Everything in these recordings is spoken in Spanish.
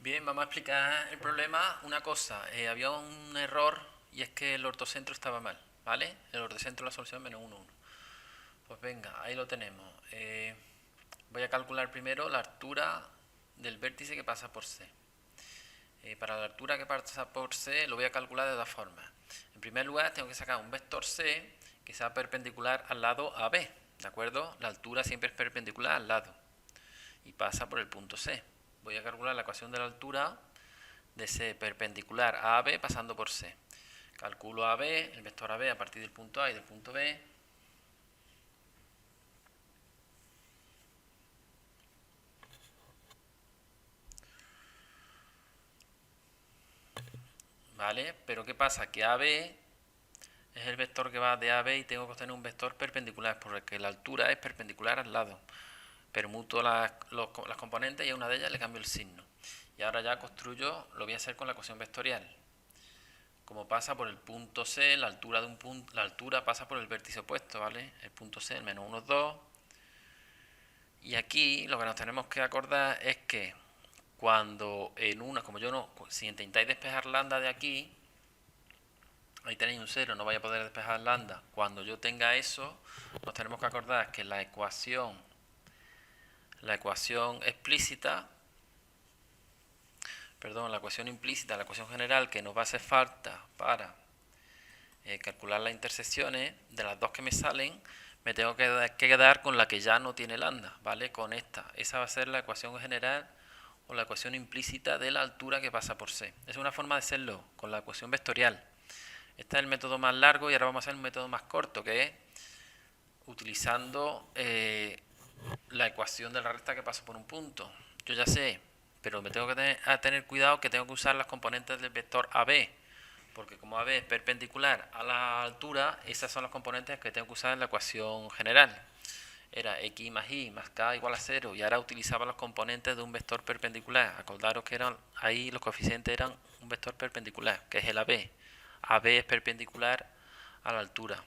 Bien, vamos a explicar el problema. Una cosa, había un error y es que el ortocentro estaba mal, ¿vale? El ortocentro de la solución menos 1, 1. Pues venga, ahí lo tenemos. Voy a calcular primero la altura del vértice que pasa por C. Para la altura que pasa por C lo voy a calcular de dos formas. En primer lugar tengo que sacar un vector C que sea perpendicular al lado AB, ¿de acuerdo? La altura siempre es perpendicular al lado y pasa por el punto C. Voy a calcular la ecuación de la altura de C perpendicular a AB pasando por C. Calculo AB, el vector AB a partir del punto A y del punto B. ¿Vale? Pero ¿qué pasa? Que AB es el vector que va de AB y tengo que obtener un vector perpendicular, porque la altura es perpendicular al lado. Permuto las componentes y a una de ellas le cambio el signo. Y ahora ya construyo, lo voy a hacer con la ecuación vectorial. Como pasa por el punto C, la altura de un punto, la altura pasa por el vértice opuesto, ¿vale? El punto C, el menos 1, 2. Y aquí lo que nos tenemos que acordar es que cuando en una, como yo no, si intentáis despejar lambda de aquí, ahí tenéis un 0, no vais a poder despejar lambda. Cuando yo tenga eso, nos tenemos que acordar que la ecuación explícita, perdón, la ecuación implícita, la ecuación general que nos va a hacer falta para calcular las intersecciones de las dos que me salen, me tengo que quedar con la que ya no tiene lambda, ¿vale? Con esta. Esa va a ser la ecuación general o la ecuación implícita de la altura que pasa por C. Es una forma de hacerlo con la ecuación vectorial. Este es el método más largo y ahora vamos a hacer un método más corto, que es utilizando la ecuación de la recta que pasa por un punto. Yo ya sé, pero me tengo que tener cuidado que tengo que usar las componentes del vector AB, porque como AB es perpendicular a la altura, esas son las componentes que tengo que usar en la ecuación general. Era x más y más k igual a 0, y ahora utilizaba los componentes de un vector perpendicular. Acordaros que eran ahí los coeficientes eran un vector perpendicular, que es el AB. AB es perpendicular a la altura,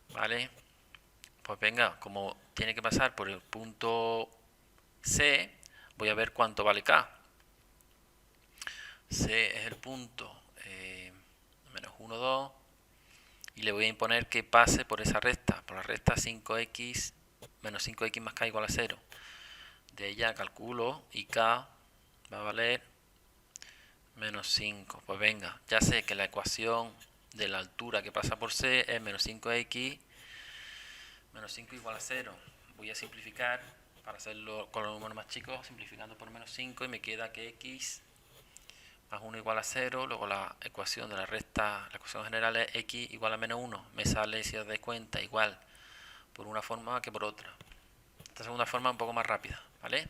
¿vale? Pues venga, como tiene que pasar por el punto C, voy a ver cuánto vale K. C es el punto menos 1, 2, y le voy a imponer que pase por esa recta, por la recta 5x menos 5x más k igual a 0. De ella calculo y k va a valer menos 5. Pues venga, ya sé que la ecuación de la altura que pasa por C es menos 5x menos 5 igual a 0. Voy a simplificar para hacerlo con los números más chicos, simplificando por menos 5, y me queda que x más 1 igual a 0. Luego la ecuación de la recta, la ecuación general es x igual a menos 1. Me sale, si os dais cuenta, igual por una forma que por otra. Esta segunda forma es un poco más rápida, ¿vale?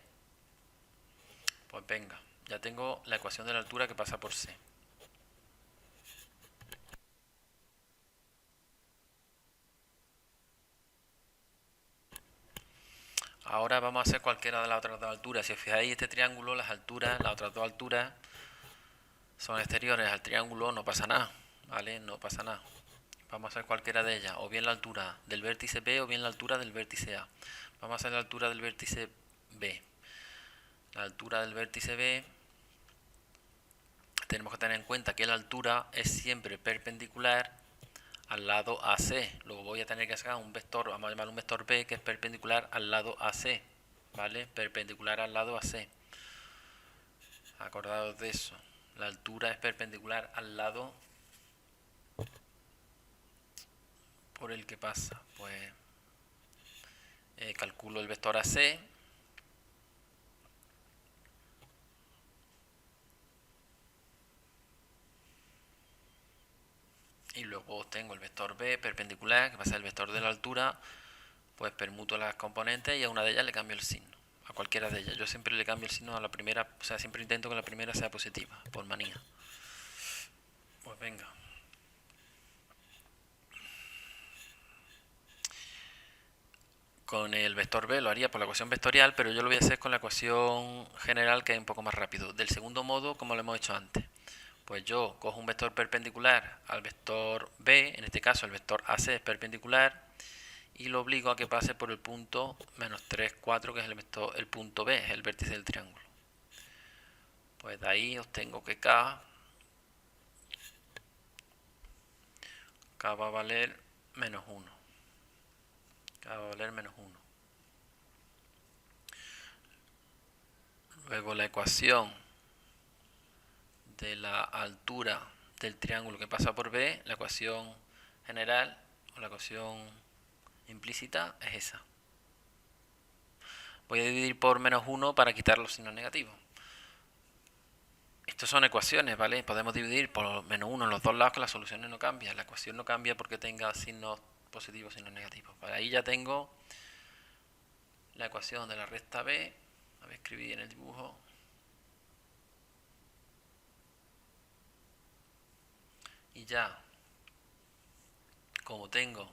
Pues venga, ya tengo la ecuación de la altura que pasa por C. Ahora vamos a hacer cualquiera de las otras dos alturas. Si os fijáis, este triángulo, las alturas, las otras dos alturas son exteriores al triángulo, no pasa nada, ¿vale? No pasa nada. Vamos a hacer cualquiera de ellas, o bien la altura del vértice B o bien la altura del vértice A. Vamos a hacer la altura del vértice B. La altura del vértice B, tenemos que tener en cuenta que la altura es siempre perpendicular al lado AC. Luego voy a tener que sacar un vector, vamos a llamar un vector B, que es perpendicular al lado AC, ¿vale? Perpendicular al lado AC. Acordados de eso. La altura es perpendicular al lado por el que pasa. Pues calculo el vector AC. Y luego obtengo el vector B perpendicular, que va a ser el vector de la altura. Pues permuto las componentes y a una de ellas le cambio el signo. A cualquiera de ellas. Yo siempre le cambio el signo a la primera, o sea, siempre intento que la primera sea positiva, por manía. Pues venga. Con el vector B lo haría por la ecuación vectorial, pero yo lo voy a hacer con la ecuación general, que es un poco más rápido. Del segundo modo, como lo hemos hecho antes. Pues yo cojo un vector perpendicular al vector B, en este caso el vector AC es perpendicular, y lo obligo a que pase por el punto menos 3, 4, que es el punto B, es el vértice del triángulo. Pues de ahí obtengo que K va a valer menos 1. K va a valer menos 1. Luego la ecuación de la altura del triángulo que pasa por B, la ecuación general o la ecuación implícita es esa. Voy a dividir por menos 1 para quitar los signos negativos. Estos son ecuaciones, ¿vale? Podemos dividir por menos 1 en los dos lados, que las soluciones no cambian. La ecuación no cambia porque tenga signos positivos y signos negativos. Para ahí ya tengo la ecuación de la recta B. A ver, escribí en el dibujo. Y ya, como tengo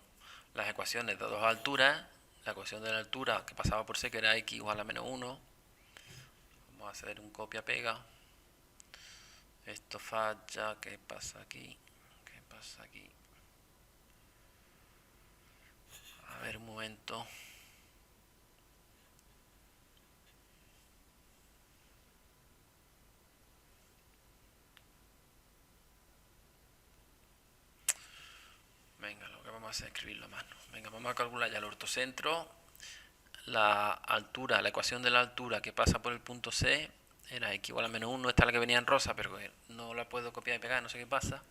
las ecuaciones de dos alturas, la ecuación de la altura que pasaba por C, que era x igual a menos 1. Vamos a hacer un copia-pega. Esto falla, ¿qué pasa aquí? ¿Qué pasa aquí? A ver, un momento. Venga, lo que vamos a hacer es escribirlo a mano. Venga, vamos a calcular ya el ortocentro. La altura, la ecuación de la altura que pasa por el punto C era x igual a menos 1. Esta es la que venía en rosa, pero no la puedo copiar y pegar, no sé qué pasa.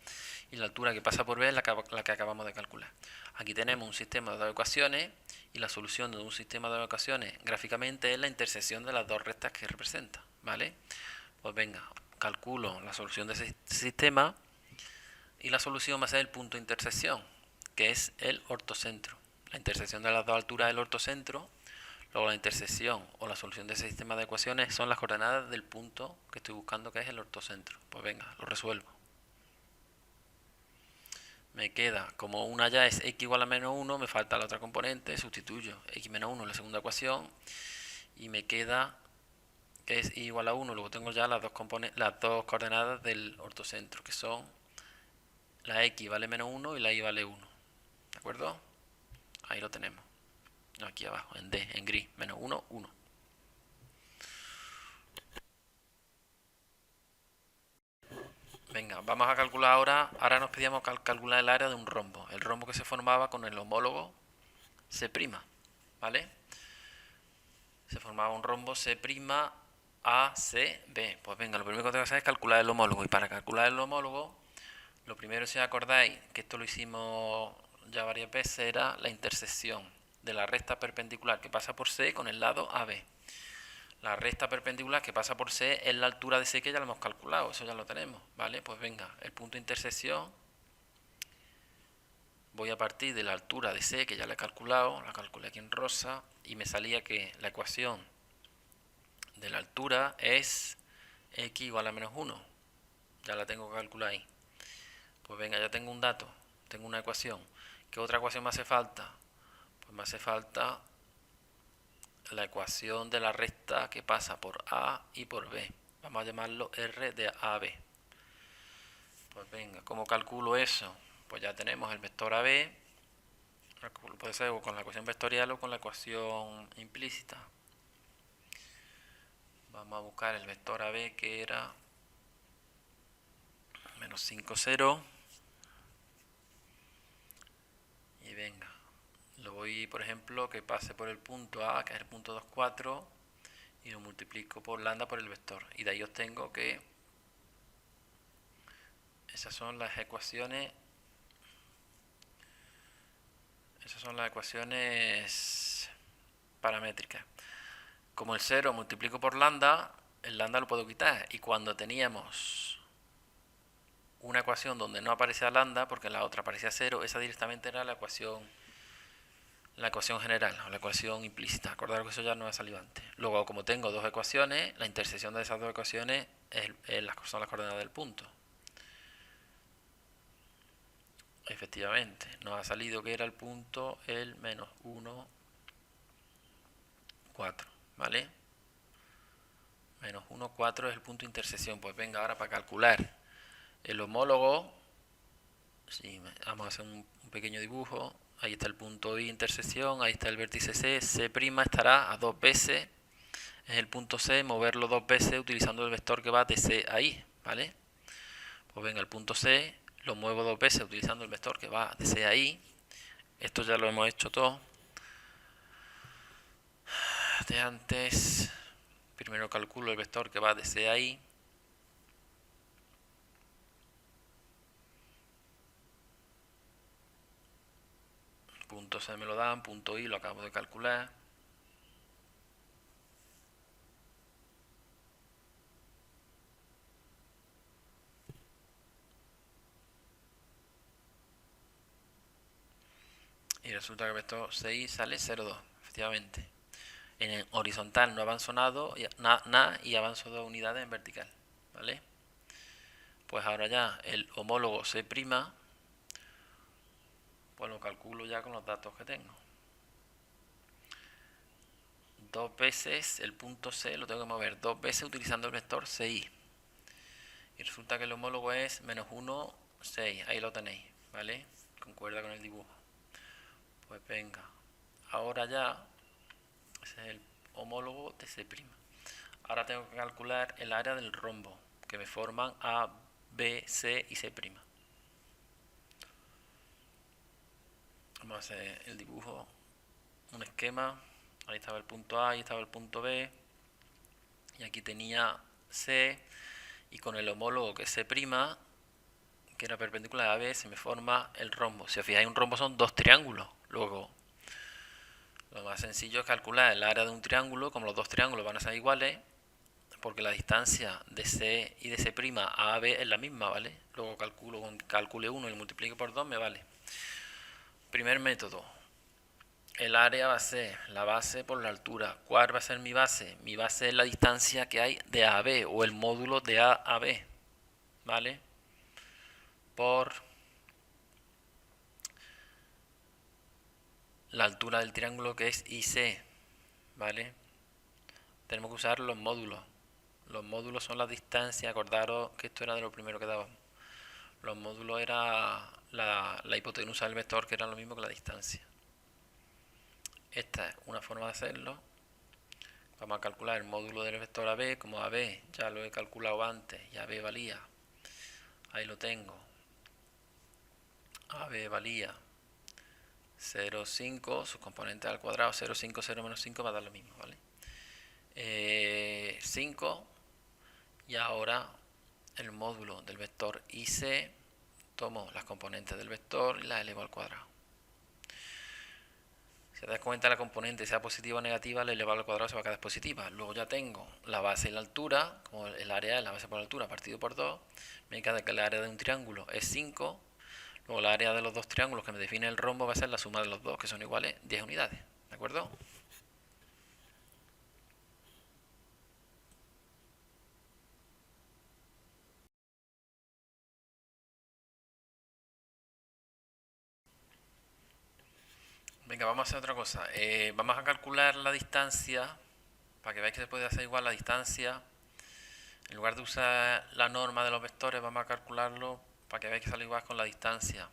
Y la altura que pasa por B es la que acabamos de calcular. Aquí tenemos un sistema de dos ecuaciones y la solución de un sistema de dos ecuaciones gráficamente es la intersección de las dos rectas que representa, ¿vale? Pues venga, calculo la solución de ese sistema y la solución va a ser el punto de intersección, que es el ortocentro. La intersección de las dos alturas es el ortocentro. Luego la intersección o la solución de ese sistema de ecuaciones son las coordenadas del punto que estoy buscando, que es el ortocentro. Pues venga, lo resuelvo. Me queda, como una ya es x igual a menos 1, me falta la otra componente, sustituyo x menos 1 en la segunda ecuación y me queda que es y igual a 1. Luego tengo ya las dos coordenadas del ortocentro, que son la x vale menos 1 y la y vale 1. ¿De acuerdo? Ahí lo tenemos. Aquí abajo, en D, en gris, menos 1, 1. Venga, vamos a calcular ahora nos pedíamos calcular el área de un rombo. El rombo que se formaba con el homólogo C', ¿vale? Se formaba un rombo C'ACB. Pues venga, lo primero que tengo que hacer es calcular el homólogo. Y para calcular el homólogo, lo primero, si os acordáis, que esto lo hicimos ya varias veces, era la intersección de la recta perpendicular que pasa por C con el lado AB. La recta perpendicular que pasa por C es la altura de C, que ya lo hemos calculado, eso ya lo tenemos, ¿vale? Pues venga, el punto de intersección, voy a partir de la altura de C, que ya la he calculado, la calculé aquí en rosa, y me salía que la ecuación de la altura es x igual a menos 1. Ya la tengo que calcular ahí. Pues venga, ya tengo un dato, tengo una ecuación. ¿Qué otra ecuación me hace falta? Pues me hace falta la ecuación de la recta que pasa por A y por B. Vamos a llamarlo R de AB. Pues venga, ¿cómo calculo eso? Pues ya tenemos el vector AB. Puede ser o con la ecuación vectorial o con la ecuación implícita. Vamos a buscar el vector AB, que era menos 5, 0. Y venga, lo voy, por ejemplo, que pase por el punto A, que es el punto 2, 4, y lo multiplico por lambda por el vector. Y de ahí obtengo que esas son las ecuaciones paramétricas. Como el 0 multiplico por lambda, el lambda lo puedo quitar. Y cuando teníamos una ecuación donde no aparecía lambda, porque la otra aparecía 0, esa directamente era la ecuación general o la ecuación implícita. Acordaros que eso ya no ha salido antes. Luego, como tengo dos ecuaciones, la intersección de esas dos ecuaciones son las coordenadas del punto. Efectivamente, nos ha salido que era el punto el menos 1, 4, ¿vale? Menos 1, 4 es el punto de intersección. Pues venga, ahora para calcular el homólogo, sí, vamos a hacer un pequeño dibujo. Ahí está el punto I intersección, ahí está el vértice C. C' estará a dos veces es el punto C, moverlo dos veces utilizando el vector que va de C a I, ¿vale? Pues venga, el punto C lo muevo dos veces utilizando el vector que va de C a I. Esto ya lo hemos hecho todo. De antes, primero calculo el vector que va de C a I. Punto C me lo dan, punto I lo acabo de calcular. Y resulta que el vector 6 sale 0,2, efectivamente. En el horizontal no avanzo nada y avanzo 2 unidades en vertical, ¿vale? Pues ahora ya el homólogo C', pues lo calculo ya con los datos que tengo. Dos veces el punto C lo tengo que mover dos veces utilizando el vector CI. Y resulta que el homólogo es menos 1, 6. Ahí lo tenéis, ¿vale? Concuerda con el dibujo. Pues venga, ahora ya, ese es el homólogo de C'. Ahora tengo que calcular el área del rombo, que me forman A, B, C y C'. Vamos a hacer el dibujo, un esquema. Ahí estaba el punto A, ahí estaba el punto B. Y aquí tenía C. Y con el homólogo que es C', que era perpendicular a B, se me forma el rombo. Si os fijáis, un rombo son dos triángulos. Luego, lo más sencillo es calcular el área de un triángulo, como los dos triángulos van a ser iguales, porque la distancia de C y de C' a AB es la misma, ¿vale? Luego calculo con cálculo 1 y multiplico por 2, me vale. Primer método. El área va a ser la base por la altura. ¿Cuál va a ser mi base? Mi base es la distancia que hay de A a B, o el módulo de A a B, ¿vale? Por la altura del triángulo, que es IC, ¿vale? Tenemos que usar los módulos. Los módulos son las distancias. Acordaros que esto era de lo primero que dábamos. Los módulos era la hipotenusa del vector, que era lo mismo que la distancia. Esta es una forma de hacerlo. Vamos a calcular el módulo del vector AB. Como AB ya lo he calculado antes y AB valía, ahí lo tengo, AB valía 0,5, sus componentes al cuadrado, 0,5, 0 menos 5 va a dar lo mismo, ¿vale? 5, y ahora el módulo del vector IC, tomo las componentes del vector y las elevo al cuadrado. Si te das cuenta, la componente sea positiva o negativa, la elevado al cuadrado se va a quedar positiva. Luego ya tengo la base y la altura, como el área es la base por la altura partido por 2, me queda que el área de un triángulo es 5, luego la área de los dos triángulos que me define el rombo va a ser la suma de los dos, que son iguales 10 unidades, ¿de acuerdo? Venga, vamos a hacer otra cosa. Vamos a calcular la distancia, para que veáis que se puede hacer igual la distancia. En lugar de usar la norma de los vectores, vamos a calcularlo para que veáis que sale igual con la distancia.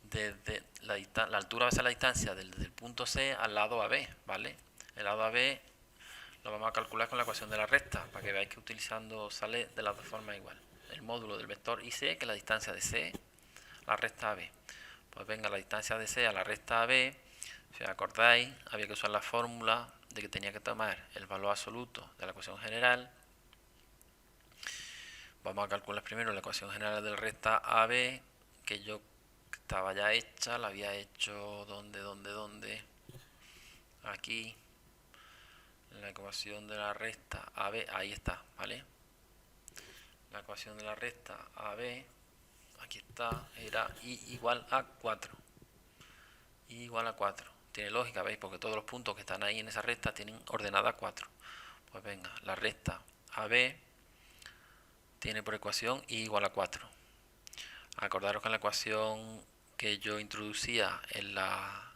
Desde la altura va a ser la distancia desde el punto C al lado AB, ¿vale? El lado AB lo vamos a calcular con la ecuación de la recta, para que veáis que utilizando sale de las dos formas igual. El módulo del vector IC, que es la distancia de C a la recta AB. Pues venga, la distancia de C a la recta AB, si os acordáis, había que usar la fórmula de que tenía que tomar el valor absoluto de la ecuación general. Vamos a calcular primero la ecuación general de la recta AB, que yo estaba ya hecha, la había hecho ¿dónde? Aquí, la ecuación de la recta AB, ahí está, ¿vale? La ecuación de la recta AB, aquí está, era I igual a 4. I igual a 4. Tiene lógica, ¿veis? Porque todos los puntos que están ahí en esa recta tienen ordenada 4. Pues venga, la recta AB tiene por ecuación I igual a 4. Acordaros que en la ecuación que yo introducía en la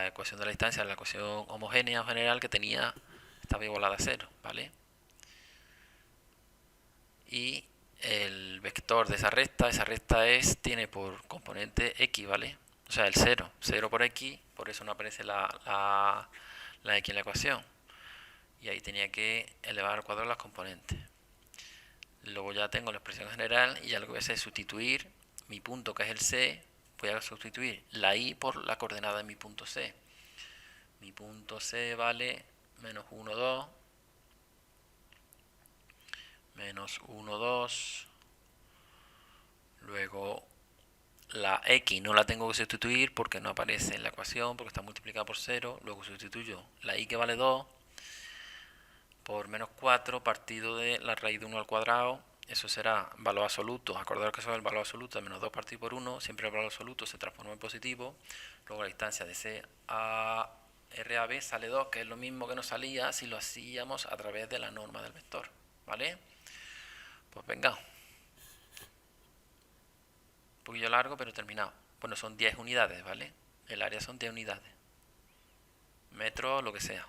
ecuación de la distancia, en la ecuación homogénea o general que tenía, estaba igualada a 0, ¿vale? Y el vector de esa recta tiene por componente x, ¿vale? O sea, el 0 por x, por eso no aparece la x en la ecuación. y ahí tenía que elevar al cuadrado las componentes. Luego ya tengo la expresión general y ya lo que voy a hacer es sustituir mi punto, que es el C. Voy a sustituir la I por la coordenada de mi punto C. Mi punto C vale menos 1, 2, menos 1, 2. Luego la X no la tengo que sustituir porque no aparece en la ecuación, porque está multiplicada por 0. Luego sustituyo la Y, que vale 2, por menos 4 partido de la raíz de 1 al cuadrado. Eso será valor absoluto. Acordaros que eso es el valor absoluto de menos 2 partido por 1. Siempre el valor absoluto se transforma en positivo. Luego la distancia de C a R a B sale 2, que es lo mismo que nos salía si lo hacíamos a través de la norma del vector. ¿Vale? Pues venga. Un poquillo largo, pero terminado. Bueno, son 10 unidades, ¿vale? El área son 10 unidades. Metro, lo que sea.